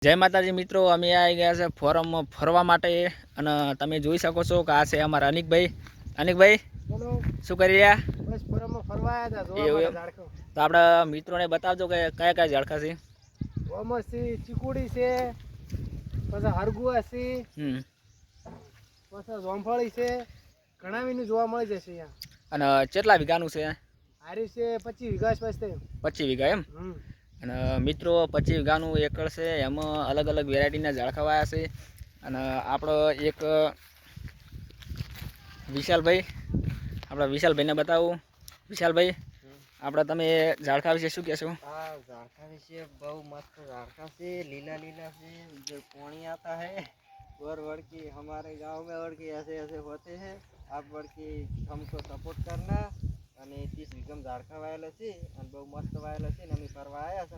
જય માતાજી મિત્રો, અમે આવી ગયા છે ફોરમ ફરવા માટે અને તમે જોઈ શકો છો કે આ છે અમારા અનિકભાઈ બોલો શું કરી રહ્યા? બસ ફોરમમાં ફરવા આવ્યા હતા એવું જોવા એમ. માટે ઝાડખં. તો આપણા મિત્રોને બતાવજો કે કયા કયા ઝાડખા છે. ઓમસી ચીકુડી છે, પછી હરગુઆ છે, પછી જોમફળી છે, ઘણા વીનું જોવા મળી જશે અહીંયા. અને કેટલા વીઘાનું છે? હારી છે 25 વીઘા આસપાસ છે. 25 વીઘા એમ. અને મિત્રો 25 વીઘાનું એકર છે, એમાં અલગ અલગ વેરાયટીના ઝાડખા વાયા છે. અને આપણો એક વિશાલભાઈને બતાવું. વિશાલભાઈ, આપણે તમે ઝાડખા વિશે શું કહેશો? हाँ झारखा विषय बहु मस्त झारखा से लीला लीला से जो पानी आता है और की हमारे गांव में और की ऐसे ऐसे होते हैं। आप के हमको सपोर्ट करना અને 30 વીઘમ ઝાડખા વાયેલા છે અને બહુ મસ્ત વાયેલા છે ને અમે ફરવા આવ્યા છે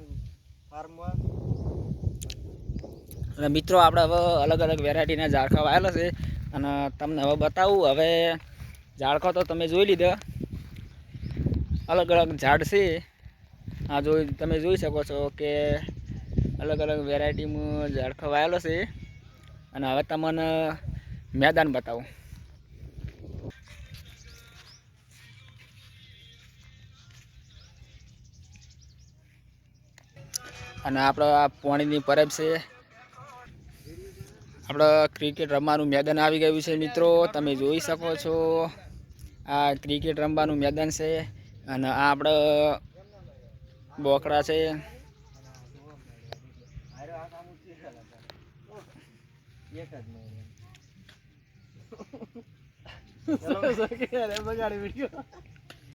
ફાર્મમાં. અને મિત્રો આપણે હવે અલગ અલગ વેરાયટીના ઝાડખા વાયેલા છે અને તમને હવે બતાવું. હવે ઝાડખો તો તમે જોઈ લીધા, અલગ અલગ ઝાડ છે. આ તમે જોઈ શકો છો કે અલગ અલગ વેરાયટીમાં ઝાડખો વાયેલો છે. અને હવે તમને મેદાન બતાવું. અને આપણે આ પાણીની પરબ છે. આપણે ક્રિકેટ રમવાનું મેદાન આવી ગયું છે મિત્રો, તમે જોઈ શકો છો. આ ક્રિકેટ રમવાનું મેદાન છે અને આ આપણે બોકડા છે. બગાડી વિડિયો